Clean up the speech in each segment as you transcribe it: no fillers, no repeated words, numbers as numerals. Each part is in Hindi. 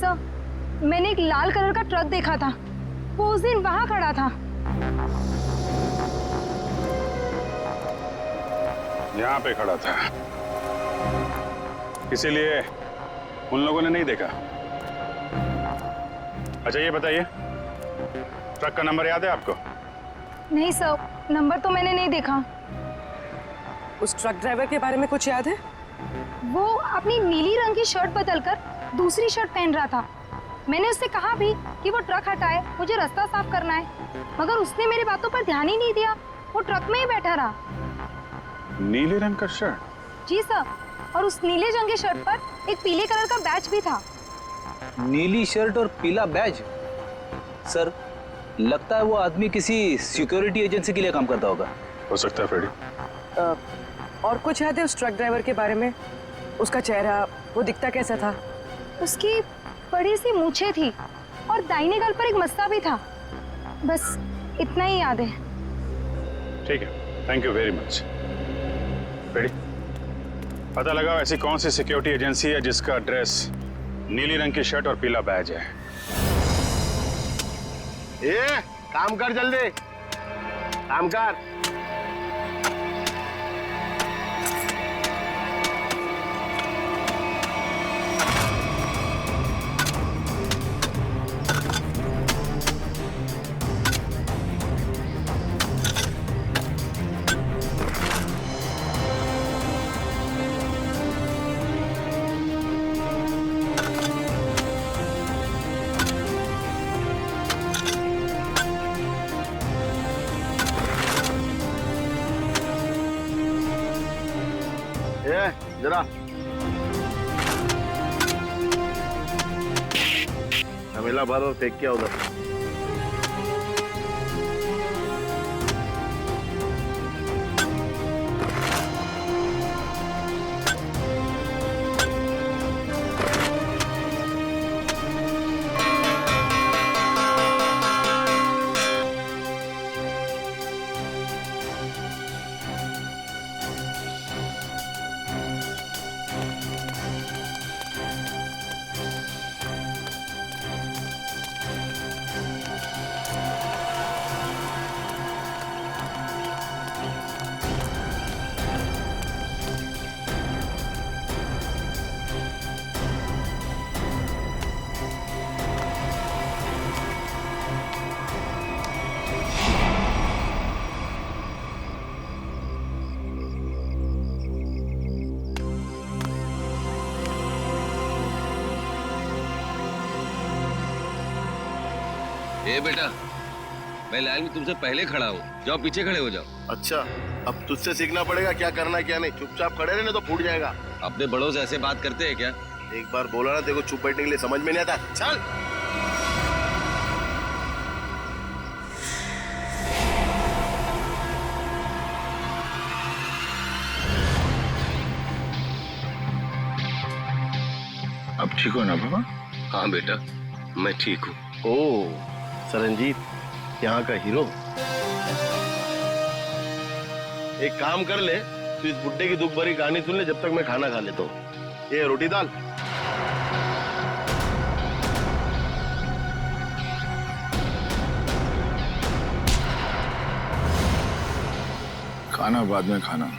सर, मैंने एक लाल कलर का ट्रक देखा था, वो उस दिन वहां खड़ा था। यहाँ पे खड़ा था, इसीलिए उन लोगों ने नहीं देखा। अच्छा ये बताइए, ट्रक का नंबर याद है आपको? नहीं सर, नंबर तो मैंने नहीं देखा। उस ट्रक ड्राइवर के बारे में कुछ याद है? वो अपनी नीली रंग की शर्ट बदलकर दूसरी शर्ट पहन रहा था। मैंने उससे कहा भी कि वो ट्रक हटाए, मुझे रास्ता साफ करना है, मगर उसने मेरी बातों पर ध्यान ही नहीं दिया। वो ट्रक में ही बैठा रहा। नीले रंग का शर्ट? जी सर, और उस नीले रंग की शर्ट पर एक पीले कलर का बैच भी था। नीली शर्ट और पीला बैज? सर, लगता है वो आदमी किसी सिक्योरिटी एजेंसी के लिए काम करता होगा। हो सकता है फ्रेडी। और कुछ याद है उस ट्रक ड्राइवर के बारे में? उसका चेहरा, वो दिखता कैसा था? उसकी बड़ी सी मूछें थी और दाहिने गाल पर एक मस्सा भी था। बस इतना ही याद है। ठीक है, thank you very much. Freddy, पता लगाओ ऐसी कौन सी सिक्योरिटी एजेंसी है जिसका एड्रेस नीली रंग की शर्ट और पीला बैज है। ए, काम कर जल्दी, काम कर। जरा झमेला भर और फेंक किया उधर। ए बेटा, मैं लाइन में तुमसे पहले खड़ा हूँ, जाओ पीछे खड़े हो जाओ। अच्छा, अब तुझसे सीखना पड़ेगा क्या करना है क्या नहीं। चुपचाप खड़े रहने तो फूट जाएगा। अपने बड़ों से ऐसे बात करते हैं क्या? एक बार बोला ना, देखो चुप बैठने के लिए समझ में नहीं आता। चल। अब ठीक हो ना बाबा? हाँ बेटा, मैं ठीक हूँ। ओ सरनजीत, यहाँ का हीरो। एक काम कर ले, तू इस बुड्ढे की दुख भरी कहानी सुन ले जब तक मैं खाना खा लेता हूँ। ये रोटी दाल। खाना बाद में खाना,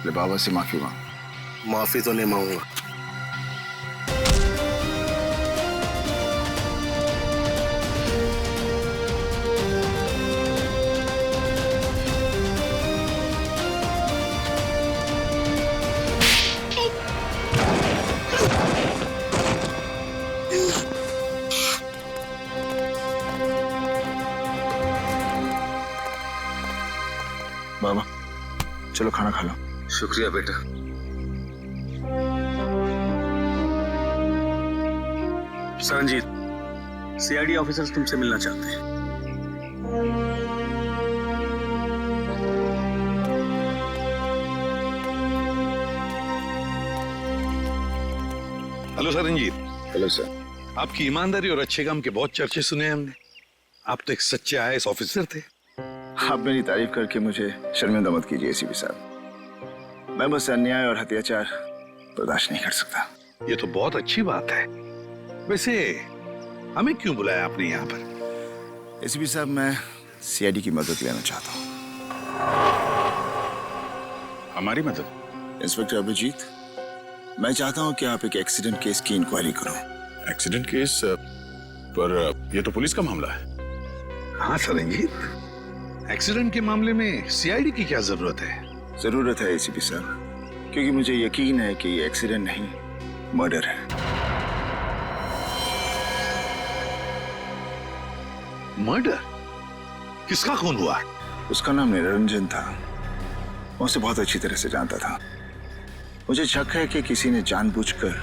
ले बाबा से माफी मांग। माफी तो नहीं मांगूंगा। बाबा चलो खाना खा लो। शुक्रिया बेटा। सरनजीत, सीआईडी ऑफिसर्स तुमसे मिलना चाहते हैं। हेलो सरनजीत। Hello sir. आपकी ईमानदारी और अच्छे काम के बहुत चर्चे सुने हैं हमने। आप तो एक सच्चे आईएएस ऑफिसर थे। आप मेरी तारीफ करके मुझे शर्मिंदा मत कीजिए एसीपी साहब। मैं बस अन्याय और अत्याचार बर्दाश्त नहीं कर सकता। ये तो बहुत अच्छी बात है। वैसे हमें क्यों बुलाया आपने यहाँ पर? एसीपी साहब, मैं सीआईडी की मदद लेना चाहता हूँ। हमारी मदद? इंस्पेक्टर अभिजीत, मैं चाहता हूँ कि आप एक एक्सीडेंट केस की इंक्वायरी करो। Accident case? पर ये तो पुलिस का मामला है। हाँ सरंजीत, एक्सीडेंट के मामले में सीआईडी की क्या जरूरत है? जरूरत है एसीपी साहब, क्योंकि मुझे यकीन है कि ये एक्सीडेंट नहीं, मर्डर है। मर्डर? किसका खून हुआ? उसका नाम निरंजन था। मैं उसे बहुत अच्छी तरह से जानता था। मुझे शक है कि किसी ने जानबूझकर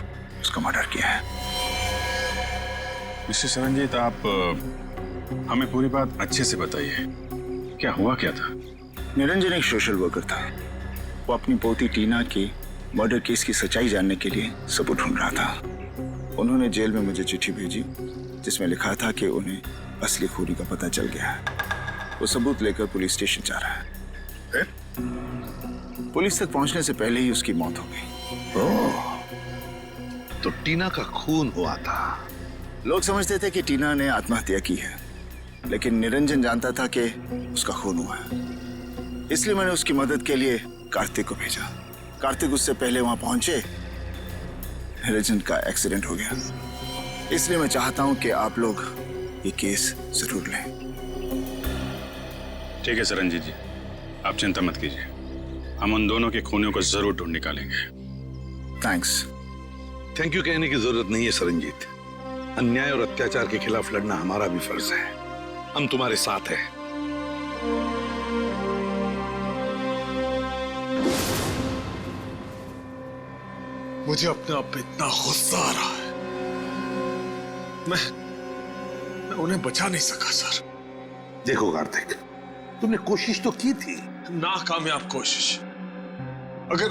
उसका मर्डर किया है। मिस्टर सरंजीत, आप हमें पूरी बात अच्छे से बताइए। क्या हुआ क्या था? निरंजन एक सोशल वर्कर था। वो अपनी पोती टीना के मर्डर केस की सच्चाई जानने के लिए सबूत ढूंढ रहा था। उन्होंने जेल में मुझे चिट्ठी भेजी जिसमें लिखा था कि उन्हें असली खूनी का पता चल गया है। वो सबूत लेकर पुलिस स्टेशन जा रहा है। पुलिस तक पहुंचने से पहले ही उसकी मौत हो गई। ओह, तो टीना का खून हुआ था। लोग समझते थे कि टीना ने आत्महत्या की है, लेकिन निरंजन जानता था कि उसका खून हुआ है। इसलिए मैंने उसकी मदद के लिए कार्तिक को भेजा। कार्तिक उससे पहले वहां पहुंचे, निरंजन का एक्सीडेंट हो गया। इसलिए मैं चाहता हूं कि आप लोग ये केस जरूर लें। ठीक है सरंजीत जी, आप चिंता मत कीजिए। हम उन दोनों के खूनियों को जरूर ढूंढ निकालेंगे। थैंक्स। थैंक यू कहने की जरूरत नहीं है सरंजीत। अन्याय और अत्याचार के खिलाफ लड़ना हमारा भी फर्ज है। हम तुम्हारे साथ हैं। मुझे अपने आप पे इतना गुस्सा आ रहा है। मैं उन्हें बचा नहीं सका सर। देखो कार्तिक, तुमने कोशिश तो की थी। नाकामयाब कोशिश। अगर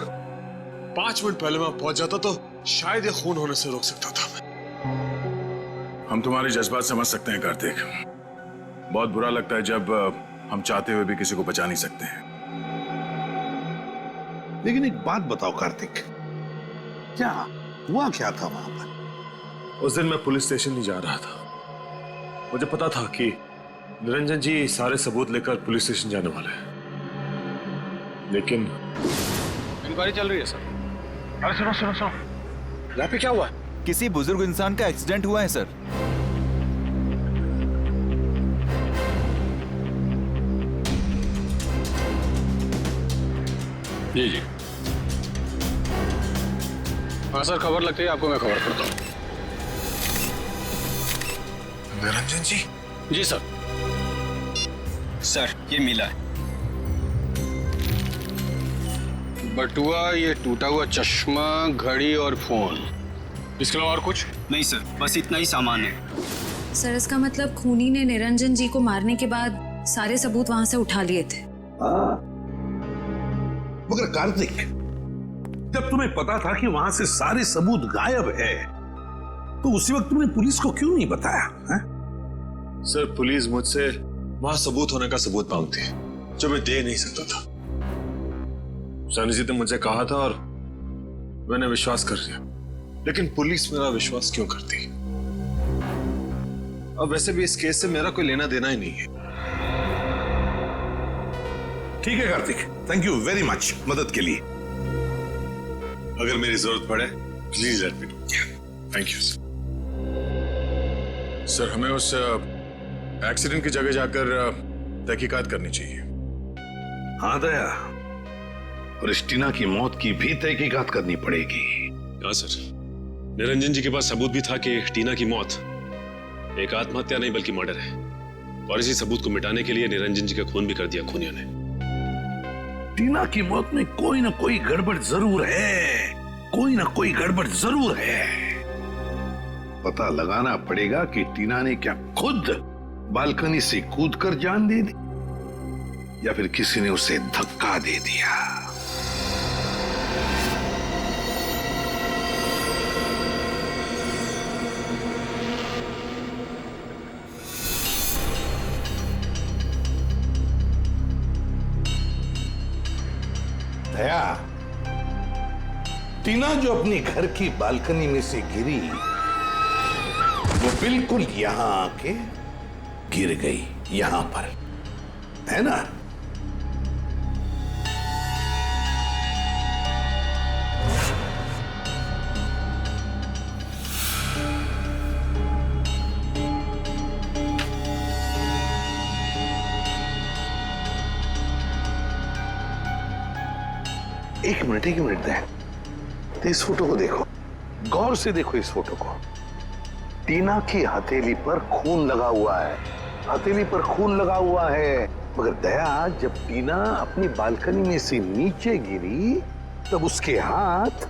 5 मिनट पहले मैं पहुंच जाता तो शायद ये खून होने से रोक सकता था मैं। हम तुम्हारे जज्बात समझ सकते हैं कार्तिक। बहुत बुरा लगता है जब हम चाहते हुए भी किसी को बचा नहीं सकते हैं। लेकिन एक बात बताओ कार्तिक, क्या हुआ क्या था वहां पर? उस दिन मैं पुलिस स्टेशन नहीं जा रहा था। मुझे पता था कि निरंजन जी सारे सबूत लेकर पुलिस स्टेशन जाने वाले हैं, लेकिन इंक्वायरी चल रही है सर। अरे सुनो सुनो सुनो, यहाँ पे क्या हुआ? किसी बुजुर्ग इंसान का एक्सीडेंट हुआ है सर। जी जी हाँ सर, खबर लगती है आपको, मैं खबर करता हूँ। निरंजन जी? जी सर। सर ये मिला है। बटुआ, ये टूटा हुआ चश्मा, घड़ी और फोन। इसके अलावा और कुछ नहीं सर, बस इतना ही सामान है। सर इसका मतलब खूनी ने निरंजन जी को मारने के बाद सारे सबूत वहां से उठा लिए थे। मगर कार्तिक, जब तुम्हें पता था कि वहां से सारे सबूत गायब है, तो उसी वक्त तुमने पुलिस को क्यों नहीं बताया है? सर पुलिस मुझसे वहां सबूत होने का सबूत मांगती है जो मैं दे नहीं सकता था। सरनजीत ने मुझे कहा था और मैंने विश्वास कर लिया, लेकिन पुलिस मेरा विश्वास क्यों करती? अब वैसे भी इस केस से मेरा कोई लेना देना ही नहीं है। ठीक है Kartik, thank you very much मदद के लिए। अगर मेरी जरूरत पड़े please let me know. Thank you sir, हमें उस एक्सीडेंट की जगह जाकर तहकीकात करनी चाहिए। हाँ दया, और इस टीना की मौत की भी तहकीकात करनी पड़ेगी। हाँ सर, निरंजन जी के पास सबूत भी था कि टीना की मौत एक आत्महत्या नहीं बल्कि मर्डर है, और इसी सबूत को मिटाने के लिए निरंजन जी का खून भी कर दिया खूनियों ने। टीना की मौत में कोई ना कोई गड़बड़ जरूर है, कोई ना कोई गड़बड़ जरूर है। पता लगाना पड़ेगा कि टीना ने क्या खुद बालकनी से कूदकर जान दे दी या फिर किसी ने उसे धक्का दे दिया। दया, टीना जो अपनी घर की बालकनी में से गिरी, वो बिल्कुल यहां आके गिर गई, यहां पर, है ना? एक मिनट दे। तो इस फोटो को देखो, गौर से देखो इस फोटो को। टीना की हथेली पर खून लगा हुआ है, हथेली पर खून लगा हुआ है। मगर दया, जब टीना अपनी बालकनी में से नीचे गिरी तब उसके हाथ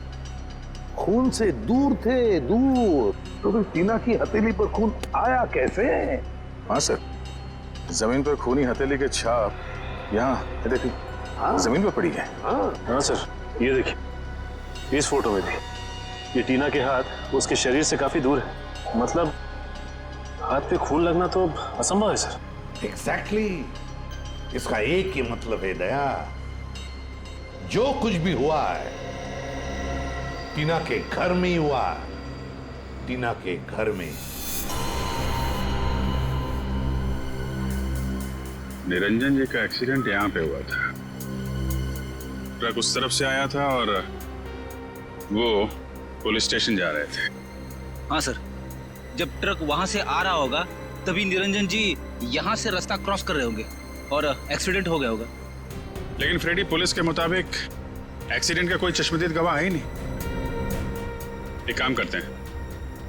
खून से दूर थे, दूर। तो फिर टीना की हथेली पर खून आया कैसे? हाँ सर, जमीन पर खूनी हथेली के छाप यहाँ देखिए, हाँ? जमीन पर पड़ी है। हाँ सर, ये देखिए, इस फोटो में भी ये टीना के हाथ उसके शरीर से काफी दूर है। मतलब हाथ पे खून लगना तो असंभव है सर। एग्जैक्टली। इसका एक ही मतलब है दया, जो कुछ भी हुआ है टीना के घर में ही हुआ, टीना के घर में। निरंजन जी का एक्सीडेंट यहाँ पे हुआ था। ट्रक उस तरफ से आया था और वो पुलिस स्टेशन जा रहे थे। हाँ सर, जब ट्रक वहां से आ रहा होगा तभी निरंजन जी यहाँ से रास्ता क्रॉस कर रहे होंगे और एक्सीडेंट हो गया होगा। लेकिन फ्रेडी, पुलिस के मुताबिक एक्सीडेंट का कोई चश्मदीद गवाह है ही नहीं। एक काम करते हैं,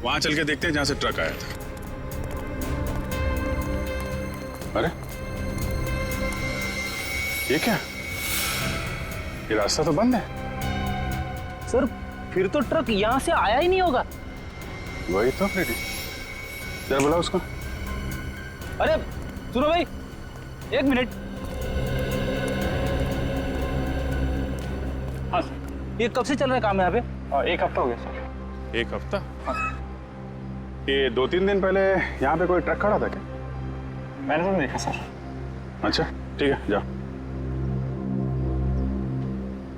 वहां चल के देखते हैं जहां से ट्रक आया था। अरे ये क्या, ये रास्ता तो बंद है। सर फिर तो ट्रक यहाँ से आया ही नहीं होगा। वही तो फ्रेडी, जरा बुला उसको। अरे सुनो भाई, एक मिनट। हाँ सर, ये कब से चल रहा है काम यहाँ पे? एक हफ्ता हो गया सर। एक हफ्ता? ये 2-3 दिन पहले यहाँ पे कोई ट्रक खड़ा था क्या? मैंने तो नहीं देखा सर। अच्छा ठीक है, जाओ।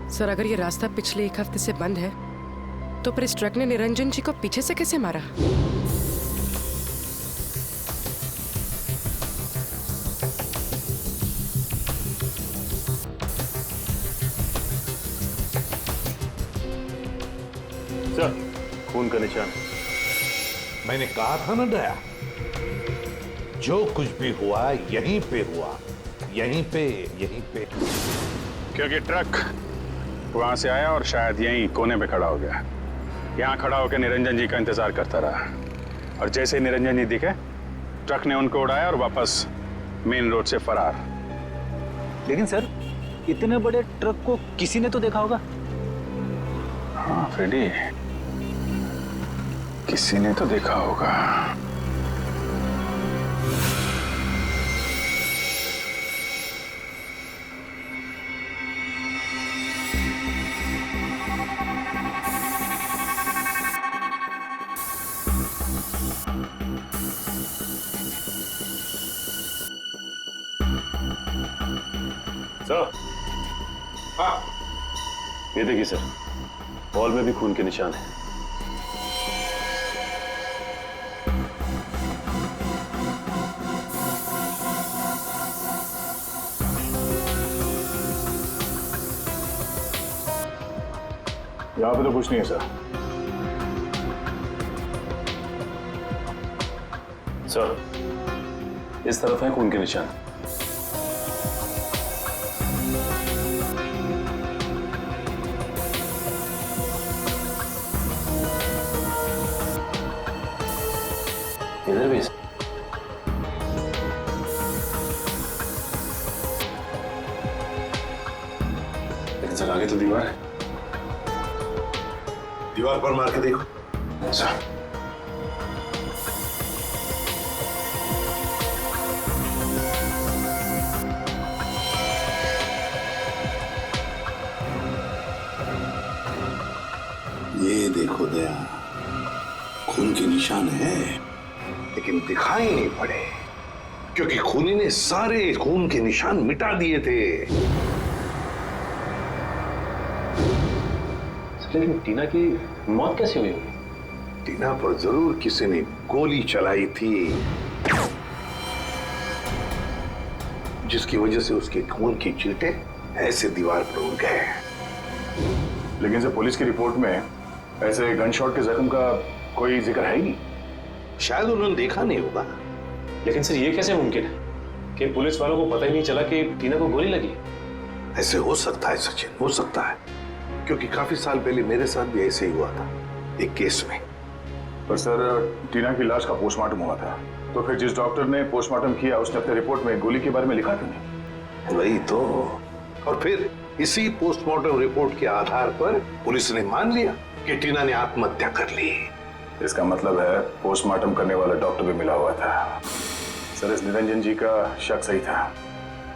सर, अगर ये रास्ता पिछले एक हफ्ते से बंद है तो फिर इस ट्रक ने निरंजन जी को पीछे से कैसे मारा? सर, खून का निशान। मैंने कहा था ना दया, जो कुछ भी हुआ यहीं पे हुआ, यहीं पे, यहीं पे। क्योंकि ट्रक वहां से आया और शायद यहीं कोने पे खड़ा हो गया। यहाँ खड़ा होकर निरंजन जी का इंतजार करता रहा और जैसे ही निरंजन जी दिखे, ट्रक ने उनको उड़ाया और वापस मेन रोड से फरार। लेकिन सर, इतने बड़े ट्रक को किसी ने तो देखा होगा। हाँ फ्रेडी, किसी ने तो देखा होगा। सर, हाँ, ये देखिए सर, वॉल में भी खून के निशान है। यहाँ पे तो कुछ नहीं है सर। सर, इस तरफ है खून के निशान। इधर भी लेकिन सर, आगे तो दीवार है। दीवार पर मार के देखो। अच्छा, ये देखो दया, खून के निशान है लेकिन दिखाई नहीं पड़े, क्योंकि खूनी ने सारे खून के निशान मिटा दिए थे। लेकिन टीना की मौत कैसे हुई होगी? टीना पर जरूर किसी ने गोली चलाई थी, जिसकी वजह से उसके खून की चींटे ऐसे दीवार पर उड़ गए। लेकिन सर पुलिस की रिपोर्ट में ऐसे गन शॉट के जख्म का कोई जिक्र है ही नहीं। शायद उन्होंने देखा नहीं होगा। लेकिन सर ये कैसे मुमकिन है कि पुलिस वालों को पता ही नहीं चला कि टीना को गोली लगी? ऐसे हो सकता है सचिन, हो सकता है, क्योंकि काफी साल पहले मेरे साथ भी ऐसे ही हुआ था एक केस में। पर सर टीना की लाश का पोस्टमार्टम हुआ था, तो फिर जिस डॉक्टर ने पोस्टमार्टम किया उसने अपने रिपोर्ट में गोली के बारे में लिखा क्यों नहीं? वही तो। और फिर इसी पोस्टमार्टम रिपोर्ट के आधार पर पुलिस ने मान लिया कि टीना ने आत्महत्या कर ली। इसका मतलब है पोस्टमार्टम करने वाला डॉक्टर भी मिला हुआ था। सर इस निरंजन जी का शक सही था,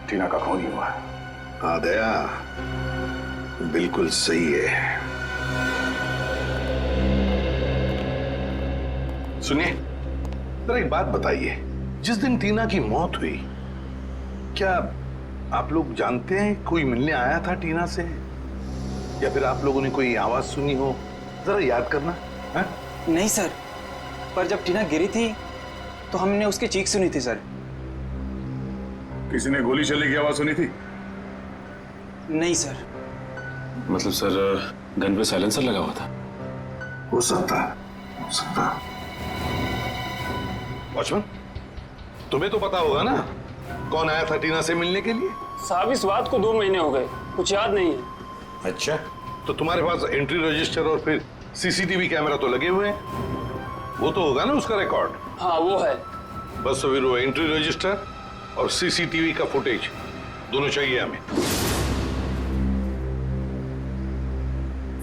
टीना का खून ही हुआ। हाँ दया, बिल्कुल सही है। सुनिए, जरा एक बात बताइए, जिस दिन टीना की मौत हुई, क्या आप लोग जानते हैं कोई मिलने आया था टीना से, या फिर आप लोगों ने कोई आवाज सुनी हो? जरा याद करना। है? नहीं सर, पर जब टीना गिरी थी तो हमने उसकी चीख सुनी थी सर। किसी ने गोली चलने की आवाज सुनी थी? नहीं सर। मतलब सर गन पे साइलेंसर लगा हुआ था? हो सकता है, हो सकता है। वॉचमैन, तुम्हें तो पता होगा ना कौन आया था टीना से मिलने के लिए? साहब इस बात को 2 महीने हो गए, कुछ याद नहीं है। अच्छा, तो तुम्हारे पास एंट्री रजिस्टर और फिर सीसीटीवी कैमरा तो लगे हुए हैं, वो तो होगा ना उसका रिकॉर्ड? हाँ वो है। बस तो फिर वो एंट्री रजिस्टर और सीसीटीवी का फुटेज दोनों चाहिए हमें।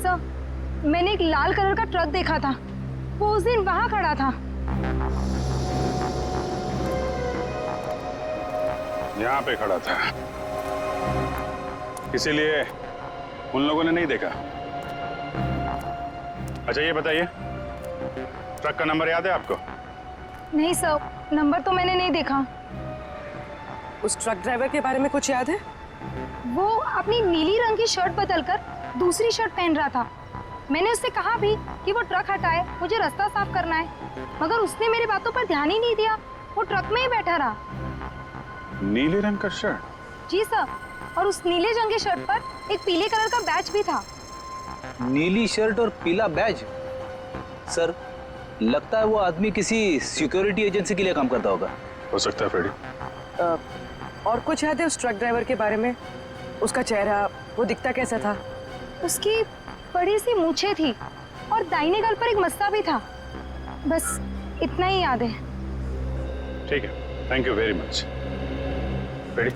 सर, मैंने एक लाल कलर का ट्रक देखा था, वो उस दिन वहां खड़ा था। यहाँ पे खड़ा था, इसीलिए उन लोगों ने नहीं देखा। अच्छा ये बताइए, ट्रक का नंबर याद है आपको? नहीं सर, नंबर तो मैंने नहीं देखा। उस ट्रक ड्राइवर के बारे में कुछ याद है? वो अपनी नीली रंग की शर्ट बदलकर दूसरी शर्ट पहन रहा था। मैंने उससे कहा भी कि वो ट्रक हटाए, मुझे रास्ता साफ करना है, मगर उसने मेरी बातों पर ध्यान ही नहीं दिया, वो ट्रक में ही बैठा रहा। नीले रंग का शर्ट? जी सर, और उस नीले रंग की शर्ट पर एक पीले कलर का बैच भी था। नीली शर्ट और पीला बैज? सर लगता है वो आदमी किसी सिक्योरिटी एजेंसी के लिए काम करता होगा। हो सकता है फ्रेडी। और कुछ याद है उस ट्रक ड्राइवर के बारे में? उसका चेहरा, वो दिखता कैसा था? उसकी बड़ी सी मूछें थी और दाहिने गाल पर एक मस्सा भी था। बस इतना ही याद है। ठीक है, thank you very much. Freddy,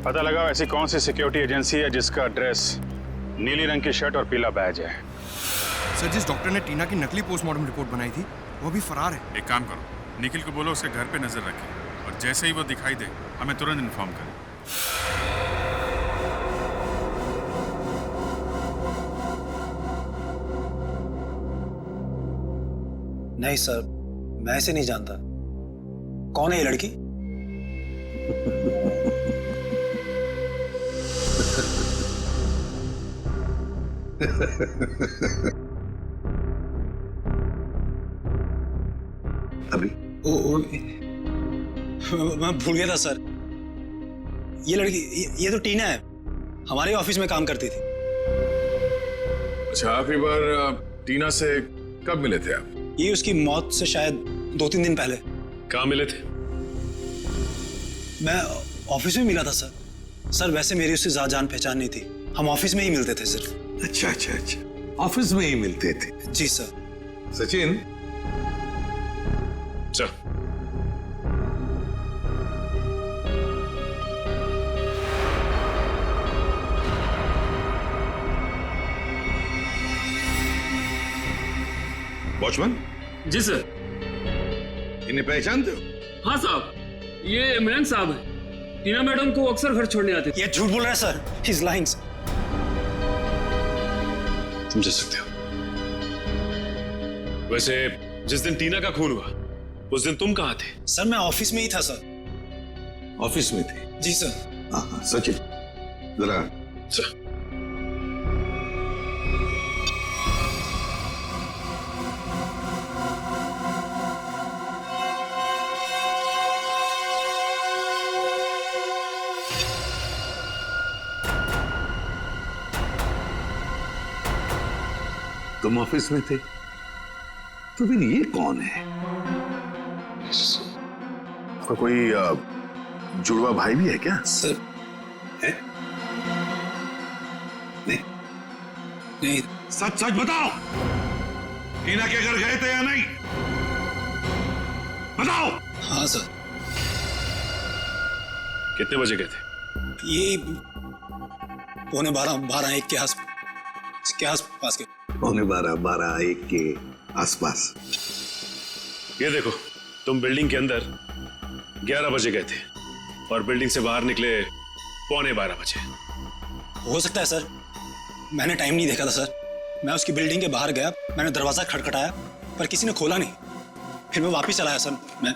पता लगाओ ऐसी कौन सी सिक्योरिटी एजेंसी है जिसका एड्रेस नीली रंग की शर्ट और पीला बैज है। सर जिस डॉक्टर ने टीना की नकली पोस्टमार्टम रिपोर्ट बनाई थी वो भी फरार है। एक काम करो, निखिल को बोलो उसके घर पे नजर रखे, और जैसे ही वो दिखाई दे हमें तुरंत इन्फॉर्म करें। नहीं सर, मैं ऐसे नहीं जानता। कौन है ये लड़की? अभी मैं भूल गया था सर। ये लड़की, ये तो टीना है, हमारे ऑफिस में काम करती थी। अच्छा, आखिरी बार टीना से कब मिले थे आप? ये उसकी मौत से शायद 2-3 दिन पहले। कहाँ मिले थे? मैं ऑफिस में मिला था सर। सर वैसे मेरी उससे ज्यादा जान पहचान नहीं थी, हम ऑफिस में ही मिलते थे सिर्फ। अच्छा अच्छा अच्छा, ऑफिस में ही मिलते थे? जी सर। सचिन, चल वॉचमैन। जी सर। इन्हें पहचानते हो? हाँ साहब, ये इमरान साहब है, टीना मैडम को अक्सर घर छोड़ने आते थे। ये झूठ बोल रहा है सर, ही इज लाइंग। तुम जा सकते हो। वैसे जिस दिन टीना का खून हुआ उस दिन तुम कहाँ थे? सर मैं ऑफिस में ही था सर। ऑफिस में थे? जी सर। हाँ सचिन, जरा तुम ऑफिस में थे, तो फिर ये कौन है? कोई जुड़वा भाई भी है क्या? सर है? नहीं नहीं सच सच बताओ, टीना के घर गए थे या नहीं? बताओ। हाँ सर। कितने बजे गए थे? ये 11:15 1 के आसपास के। 11:15 1 के आसपास। ये देखो, तुम बिल्डिंग के अंदर 11 बजे गए थे और बिल्डिंग से बाहर निकले 11:15 बजे। हो सकता है सर, मैंने टाइम नहीं देखा था सर। मैं उसकी बिल्डिंग के बाहर गया, मैंने दरवाजा खटखटाया पर किसी ने खोला नहीं, फिर मैं वापस चला आया सर। मैं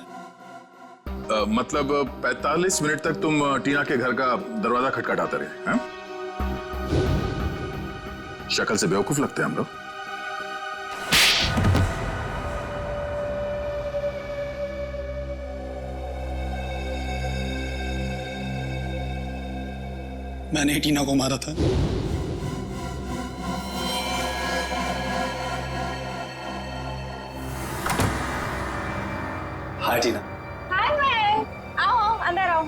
मतलब 45 मिनट तक तुम टीना के घर का दरवाजा खटखटाते रहे हैं? शक्ल से बेवकूफ लगते हैं हम लोग। मैंने टीना को मारा था। हाय टीना। हाय मैं, आओ अंदर आओ।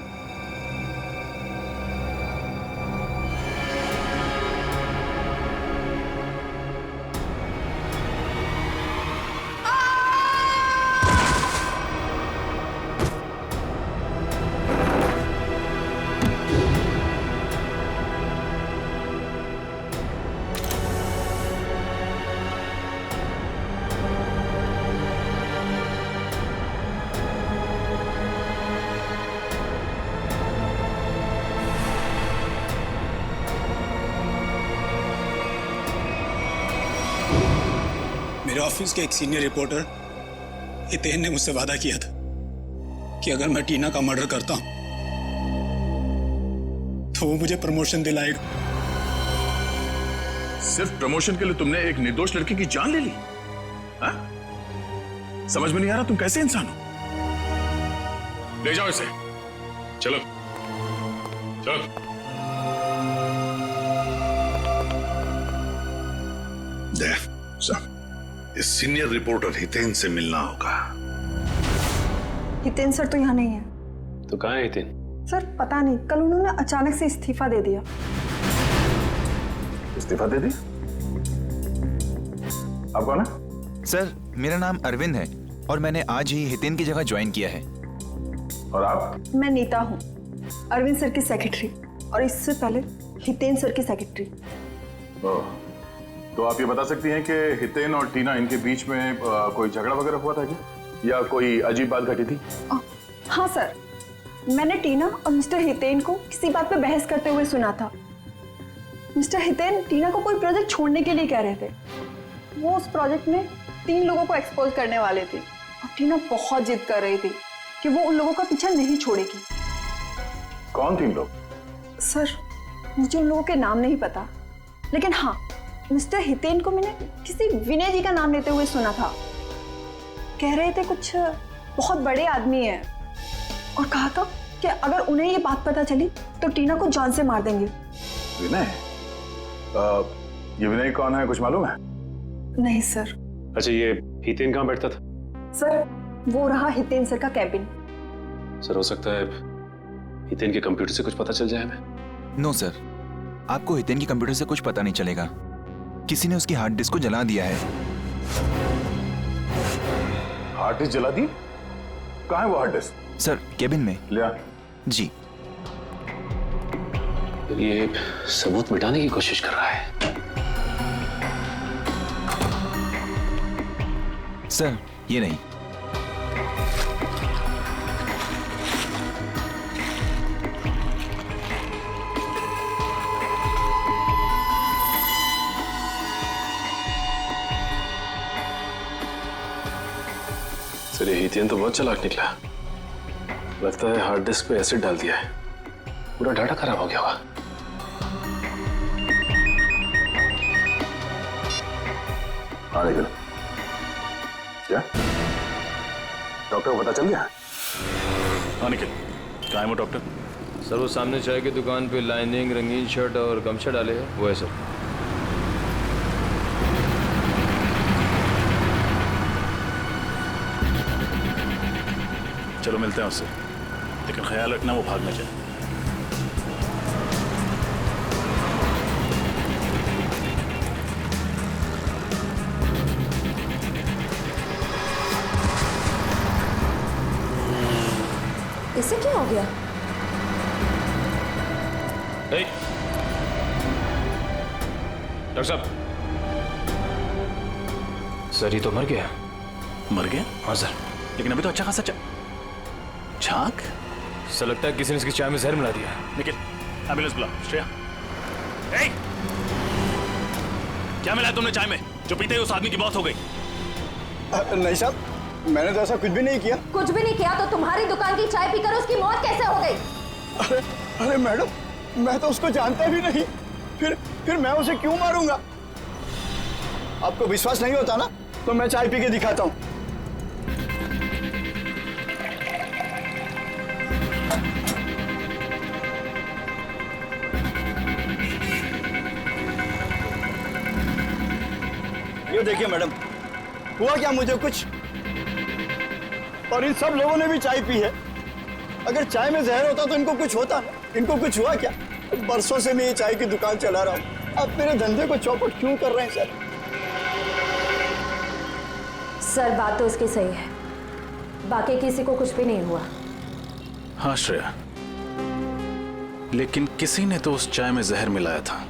मेरे ऑफिस के एक सीनियर रिपोर्टर हितेन ने मुझसे वादा किया था कि अगर मैं टीना का मर्डर करता हूं तो वो मुझे प्रमोशन दिलाएगा। सिर्फ प्रमोशन के लिए तुमने एक निर्दोष लड़की की जान ले ली? हाँ? समझ में नहीं आ रहा तुम कैसे इंसान हो? ले जाओ इसे। चलो चलो। देख साहब, इस सीनियर रिपोर्टर हितेन से मिलना होगा। हितेन सर तो यहाँ नहीं है। तो कहाँ है हितेन? सर पता नहीं, कल उन्होंने अचानक से इस्तीफा दे दिया। इस्तीफा दे दी? आप कौन है? सर मेरा नाम अरविंद है और मैंने आज ही हितेन की जगह ज्वाइन किया है। और आप? मैं नीता हूँ, अरविंद सर की सेक्रेटरी, और इससे पहले हितेन सर की सेक्रेटरी। तो आप ये बता सकती हैं कि हितेन और टीना, इनके बीच में कोई झगड़ा वगैरह हुआ था क्या, या कोई अजीब बात घटी थी? हाँ सर, मैंने टीना और मिस्टर हितेन को किसी बात पे बहस करते हुए सुना था। मिस्टर हितेन टीना को कोई प्रोजेक्ट छोड़ने के लिए कह रहे थे। वो उस प्रोजेक्ट में 3 लोगों को एक्सपोज करने वाले थे और टीना बहुत जिद कर रही थी कि वो उन लोगों का पीछा नहीं छोड़ेगी। कौन 3 लोग? सर मुझे उन लोगों के नाम नहीं पता, लेकिन हाँ, मिस्टर हितेन को मैंने किसी विनय जी का नाम लेते हुए सुना था। कह रहे थे कुछ बहुत बड़े आदमी हैं और कहा था कि अगर उन्हें ये बात पता चली तो टीना को जान से मार देंगे। विनय? ये विनय कौन है, कुछ मालूम है? नहीं सर। अच्छा, ये हितेन कहाँ बैठता था? सर वो रहा हितेन सर का कैबिन। सर हो सकता है हितेन के कंप्यूटर से कुछ पता चल जाए हमें। नो सर, आपको हितेन की कंप्यूटर से कुछ पता नहीं चलेगा। किसी ने उसकी हार्ड डिस्क को जला दिया है। हार्ड डिस्क जला दी? कहाँ है वो हार्ड डिस्क? सर केबिन में। लिया जी। ये सबूत मिटाने की कोशिश कर रहा है। सर ये नहीं। सर ये हितेन तो बहुत चालाक निकला। लगता है हार्ड डिस्क पे एसिड डाल दिया है, पूरा डाटा खराब हो गया होगा। हाँ निकल। क्या डॉक्टर को पता चल गया? हाँ निकल। कहाँ है वो डॉक्टर? सर वो सामने चाय की दुकान पे लाइनिंग, रंगीन शर्ट और गमछा डाले हैं, वो है सर। चलो मिलते हैं उससे, लेकिन ख्याल रखना वो भाग न जाए। इसे क्या हो गया? डॉक्टर साहब, सर ये तो मर गया। मर गया? हाँ सर। लेकिन अभी तो अच्छा खासा छाक। सर लगता है किसी ने इसकी चाय में जहर मिला दिया। निखिल, एम्बुलेंस बुला। श्रेया, क्या मिला तुमने चाय में जो पीते ही उस आदमी की मौत हो गई? नहीं साहब, मैंने तो ऐसा कुछ भी नहीं किया। कुछ भी नहीं किया तो तुम्हारी दुकान की चाय पीकर उसकी मौत कैसे हो गई? अरे मैडम, मैं तो उसको जानता भी नहीं, फिर मैं उसे क्यों मारूंगा? आपको विश्वास नहीं होता ना, तो मैं चाय पी के दिखाता हूँ। ये देखिए मैडम, हुआ क्या मुझे कुछ, और इन सब लोगों ने भी चाय पी है। अगर चाय में जहर होता तो इनको कुछ होता ना, इनको कुछ हुआ क्या? बरसों से मैं ये चाय की दुकान चला रहा हूँ, आप मेरे धंधे को चौपट क्यों कर रहे हैं सर? सर बात तो उसकी सही है, बाकी किसी को कुछ भी नहीं हुआ। हाँ श्रेया, लेकिन किसी ने तो उस चाय में जहर मिलाया था।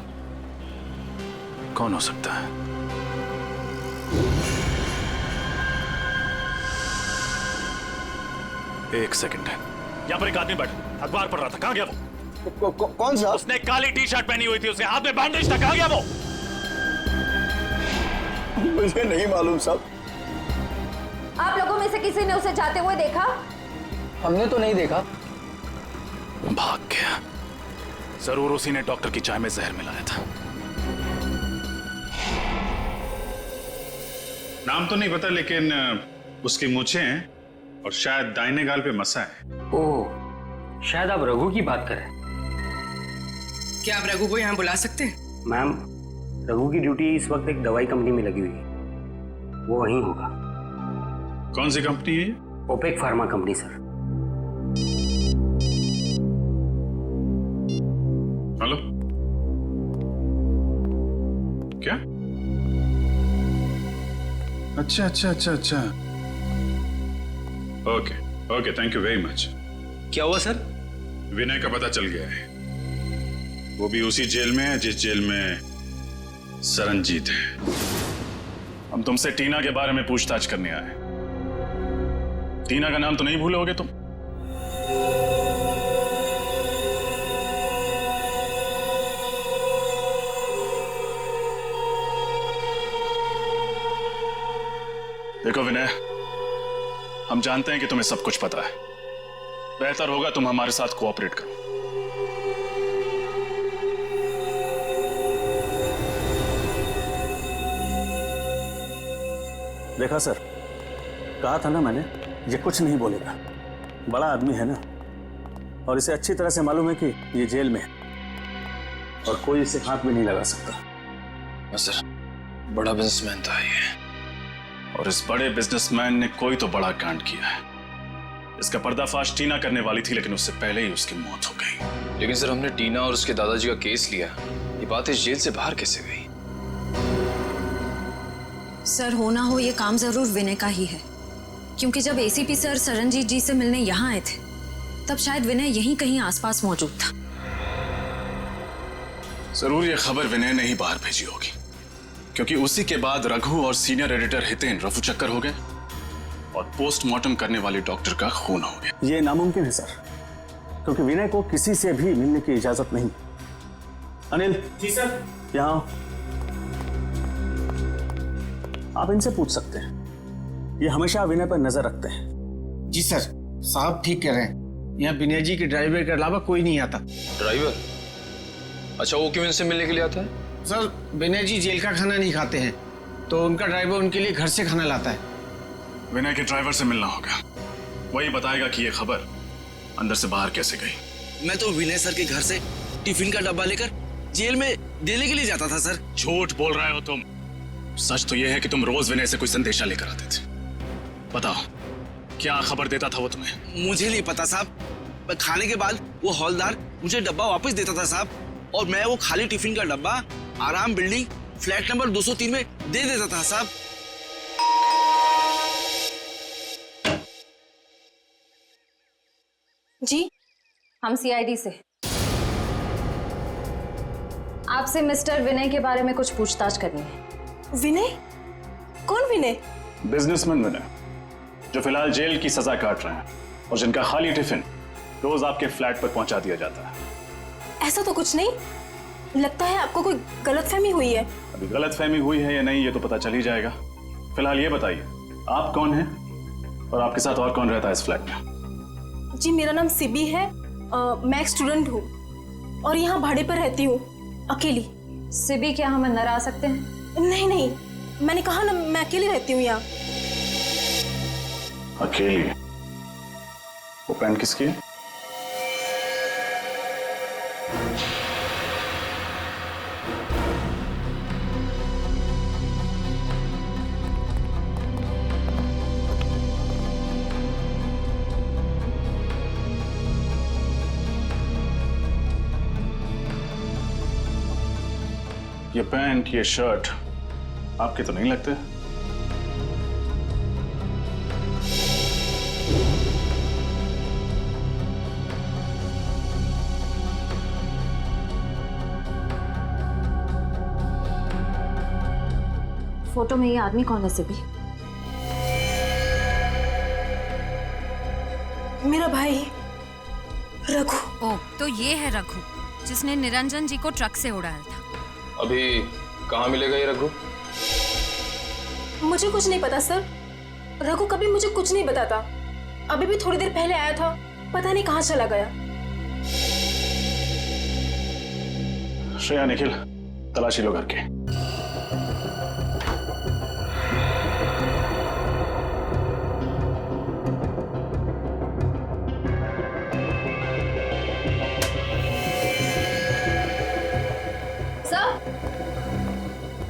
कौन हो सकता है? एक सेकंड, यहाँ पर एक आदमी बैठा अखबार पढ़ रहा था, कहाँ गया वो? कौन सा? उसने काली टी शर्ट पहनी हुई थी, उसके हाथ में बैंडेज था, कहाँ गया वो? मुझे नहीं मालूम साहब। आप लोगों में से किसी ने उसे जाते हुए देखा? हमने तो नहीं देखा। भाग गया। जरूर उसी ने डॉक्टर की चाय में जहर मिलाया था। नाम तो नहीं पता, लेकिन उसकी मूंछें हैं और शायद दाहिने गाल पे मसा है। ओह, शायद आप रघु की बात कर रहे हैं। क्या आप रघु को यहाँ बुला सकते हैं? मैम, रघु की ड्यूटी इस वक्त एक दवाई कंपनी में लगी हुई है, वो वहीं होगा। कौन सी कंपनी है? OPEC pharma company sir. Hello, क्या? अच्छा अच्छा अच्छा अच्छा, okay okay, thank you very much. क्या हुआ सर? विनय का पता चल गया है, वो भी उसी जेल में है जिस जेल में सरनजीत है। हम तुमसे टीना के बारे में पूछताछ करने आए। टीना का नाम तो नहीं भूलोगे तुम? देखो विनय, हम जानते हैं कि तुम्हें सब कुछ पता है। बेहतर होगा तुम हमारे साथ कोऑपरेट करो। देखा सर, कहा था ना मैंने, ये कुछ नहीं बोलेगा। बड़ा आदमी है ना, और इसे अच्छी तरह से मालूम है कि ये जेल में है और कोई इसे हाथ भी नहीं लगा सकता। सर, बड़ा बिजनेसमैन था ये, और इस बड़े बिजनेसमैन ने कोई तो बड़ा कांड किया है। इसका पर्दाफाश टीना करने वाली थी, लेकिन उससे पहले ही उसकी मौत हो गई। लेकिन सर, हमने टीना और उसके दादाजी का केस लिया, ये बात इस जेल से बाहर कैसे गई? सर हो ना हो ये काम जरूर विनय का ही है, क्योंकि जब एसीपी सर सरनजीत जी से मिलने यहाँ आए थे तब शायद विनय यहीं कहीं आसपास मौजूद था। जरूर ये खबर विनय ने ही बाहर भेजी होगी, क्योंकि उसी के बाद रघु और सीनियर एडिटर हितेन रफू चक्कर हो गए और पोस्टमार्टम करने वाले डॉक्टर का खून हो गया। ये नामुमकिन है सर, क्योंकि विनय को किसी से भी मिलने की इजाजत नहीं। अनिल जी सर, यहाँ आप इनसे पूछ सकते हैं, ये हमेशा विनय पर नजर रखते हैं। जी सर, साहब ठीक कह रहे हैं, यहाँ विनय जी के ड्राइवर के अलावा कोई नहीं आता। ड्राइवर? अच्छा, वो क्यों इनसे मिलने के लिए आता है? सर, विनय जी जेल का खाना नहीं खाते हैं, तो उनका ड्राइवर उनके लिए घर से खाना लाता है। विनय के ड्राइवर से मिलना होगा, वही बताएगा कि ये खबर अंदर से बाहर कैसे गई। मैं तो विनय सर के घर से टिफिन का डब्बा लेकर जेल में देने के लिए जाता था सर। झूठ बोल रहे हो तुम। सच तो यह है कि तुम रोज विनय से कोई संदेशा लेकर आते थे। बताओ, क्या खबर देता था वो तुम्हें? मुझे नहीं पता साहब। खाने के बाद वो हौलदार मुझे डब्बा वापस देता था साहब, और मैं वो खाली टिफिन का डब्बा आराम बिल्डिंग फ्लैट नंबर 203 में दे देता था साहब। जी, हम सीआईडी से। आपसे मिस्टर विनय के बारे में कुछ पूछताछ करनी है। विनय? कौन विनय? बिजनेसमैन विनय, जो फिलहाल जेल की सजा काट रहे हैं और जिनका खाली टिफिन रोज आपके फ्लैट पर पहुंचा दिया जाता है। ऐसा तो कुछ नहीं, लगता है आपको कोई गलतफहमी हुई है। अभी गलतफहमी हुई है या नहीं ये तो पता चल ही जाएगा। फिलहाल ये बताइए, आप कौन हैं और आपके साथ और कौन रहता है इस फ्लैट में? जी, मेरा नाम सिबी है, मैं एक स्टूडेंट हूँ और यहाँ भाड़े पर रहती हूँ, अकेली। सिबी, क्या हम अंदर आ सकते हैं? नहीं नहीं, मैंने कहा ना मैं अकेली रहती हूँ यहाँ। अकेली? वो पेन किसकी है? ये पैंट, ये शर्ट आपके तो नहीं लगते? फोटो में ये आदमी कौन है सिबी? मेरा भाई रघु। ओ, तो ये है रघु जिसने निरंजन जी को ट्रक से उड़ाया था। अभी कहाँ मिलेगा ये रघु? मुझे कुछ नहीं पता सर, रघु कभी मुझे कुछ नहीं बताता। अभी भी थोड़ी देर पहले आया था, पता नहीं कहाँ चला गया। श्रेया, निखिल, तलाशी लो घर के।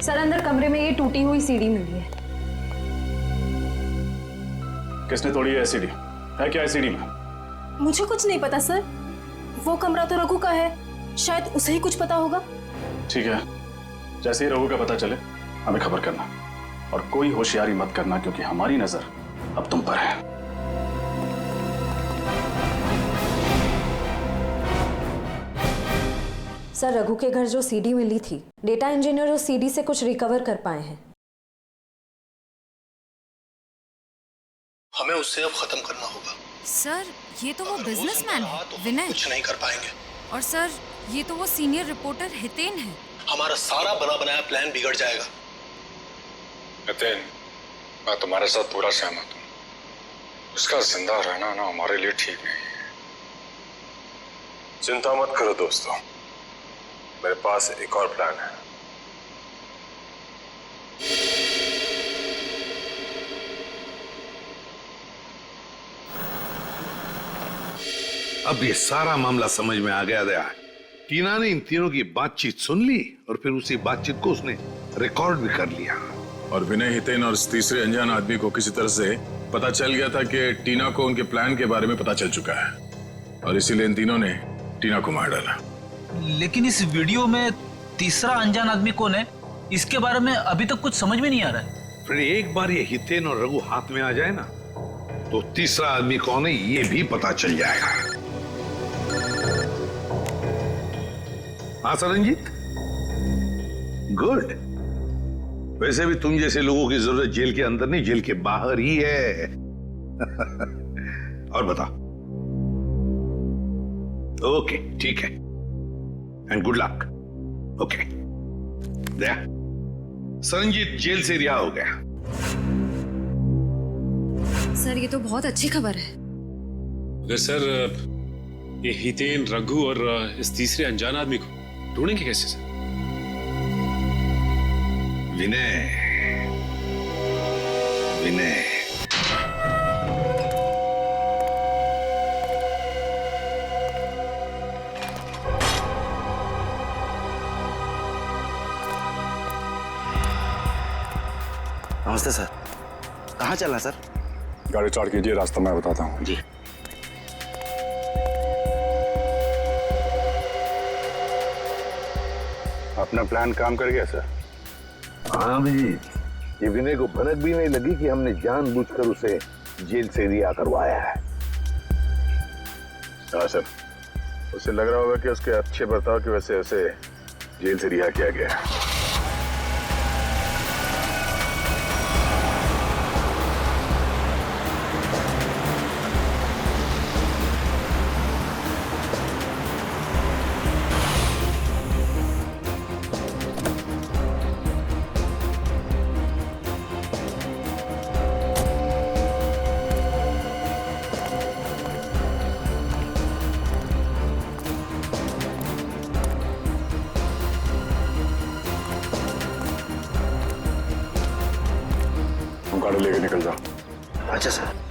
सर, अंदर कमरे में ये टूटी हुई सीढ़ी मिली है। किसने तोड़ी है सीढ़ी? है क्या है सीढ़ी में? मुझे कुछ नहीं पता सर, वो कमरा तो रघु का है, शायद उसे ही कुछ पता होगा। ठीक है, जैसे ही रघु का पता चले हमें खबर करना, और कोई होशियारी मत करना क्योंकि हमारी नजर अब तुम पर है। सर, रघु के घर जो सीडी मिली थी, डेटा इंजीनियर उस सीडी से कुछ रिकवर कर पाए हैं। हमें उससे अब खत्म करना होगा। सर, ये तो वो बिजनेसमैन है विनय। कुछ नहीं कर पाएंगे। और सर, ये तो वो सीनियर रिपोर्टर हितेन है। हमारा सारा बना बनाया प्लान बिगड़ जाएगा। हितेन, मैं तुम्हारे साथ पूरा सहमत हूँ। उसका जिंदा रहना ना हमारे लिए ठीक नहीं है। चिंता मत करो दोस्तों, मेरे पास एक और प्लान है। अब ये सारा मामला समझ में आ गया। टीना ने इन तीनों की बातचीत सुन ली और फिर उसी बातचीत को उसने रिकॉर्ड भी कर लिया। और विनय, हितेन और इस तीसरे अनजान आदमी को किसी तरह से पता चल गया था कि टीना को उनके प्लान के बारे में पता चल चुका है, और इसीलिए इन तीनों ने टीना को मार डाला। लेकिन इस वीडियो में तीसरा अनजान आदमी कौन है, इसके बारे में अभी तक कुछ समझ में नहीं आ रहा है। फिर एक बार ये हितेन और रघु हाथ में आ जाए ना, तो तीसरा आदमी कौन है ये भी पता चल जाएगा। हाँ सरनजीत, गुड। वैसे भी तुम जैसे लोगों की जरूरत जेल के अंदर नहीं, जेल के बाहर ही है। और बता। ओके, ठीक है, and good luck. Okay, Daya, Saranjit jail से रिहा हो गया। सर, ये तो बहुत अच्छी खबर है। अगर सर ये हितेन, रघु और इस तीसरे अनजान आदमी को ढूंढेंगे कैसे सर? विनय, विनय, नमस्ते सर। कहाँ चलना सर? गाड़ी स्टार्ट कीजिए, रास्ता मैं बताता हूँ। जी। अपना प्लान काम कर गया सर? हाँ भी, ये विनय को भनक भी नहीं लगी कि हमने जानबूझकर उसे जेल से रिहा करवाया है। हाँ सर, उसे लग रहा होगा कि उसके अच्छे बर्ताव की वजह से उसे जेल से रिहा किया गया है। गाड़ी लेके निकल जाओ। अच्छा सर।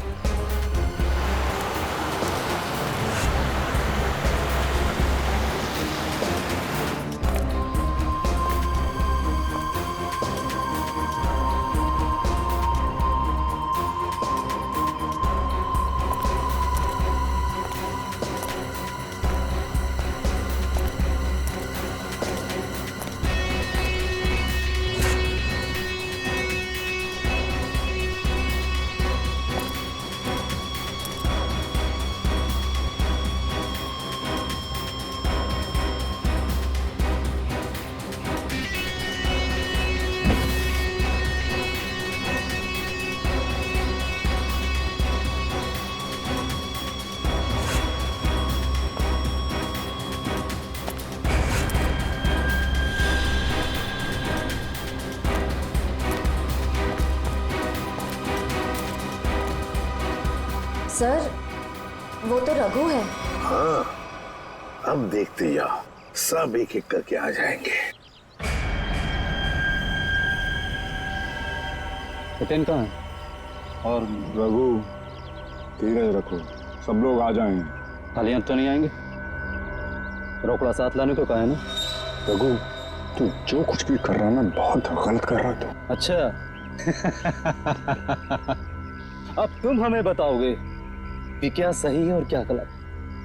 सर, वो तो रघु है। हाँ, अब देखते जाओ, सब एक एक करके आ जाएंगे। हितेन कहाँ है? और रघु, धीरज रखो, सब लोग आ जाएंगे। खाली हाथ तो नहीं आएंगे? रोकड़ा साथ लाने को कहा है ना? रघु, तू जो कुछ भी कर रहा है ना, बहुत गलत कर रहा है तू। अच्छा। अब तुम हमें बताओगे कि क्या सही है और क्या गलत।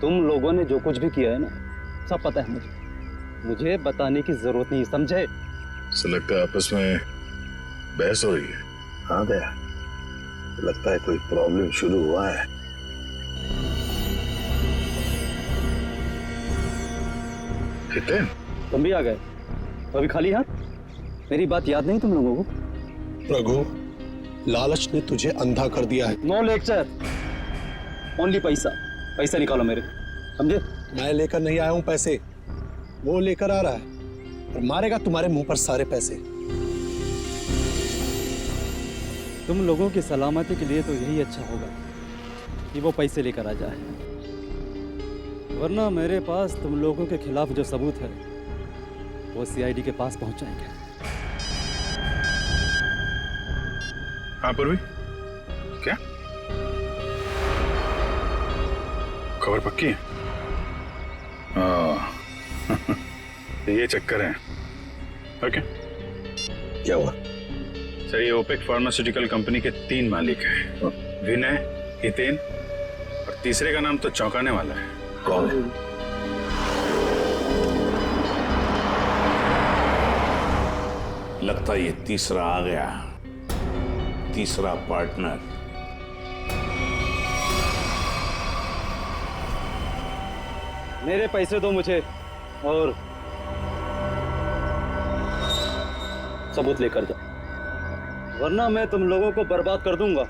तुम लोगों ने जो कुछ भी किया है ना, सब पता है मुझे बताने की जरूरत नहीं, समझे? से लगता है आपस में बहस हो रही है। हाँ दया, लगता है कोई प्रॉब्लम शुरू हुआ है। हितेन, तुम भी आ गए? अभी खाली हाथ? मेरी बात याद नहीं तुम लोगों को? रघु, लालच ने तुझे अंधा कर दिया है। नो लेक्चर, ओनली पैसा। पैसा निकालो मेरे, समझे? मैं लेकर नहीं आया हूं पैसे, वो लेकर आ रहा है और मारेगा तुम्हारे मुंह पर सारे पैसे। तुम लोगों की सलामती के लिए तो यही अच्छा होगा कि वो पैसे लेकर आ जाए, वरना मेरे पास तुम लोगों के खिलाफ जो सबूत है वो सीआईडी के पास पहुंच जाएंगे। हाँ पूर्वी, क्या खबर पक्की है? हाँ। ये चक्कर है। ओके, क्या हुआ? सर, ये ओपेक फार्मास्यूटिकल कंपनी के 3 मालिक हैं, विनय, हितेन और तीसरे का नाम तो चौंकाने वाला है। कौन है? लगता है ये तीसरा आ गया, तीसरा पार्टनर। मेरे पैसे दो मुझे और सबूत लेकर जाओ, वरना मैं तुम लोगों को बर्बाद कर दूंगा।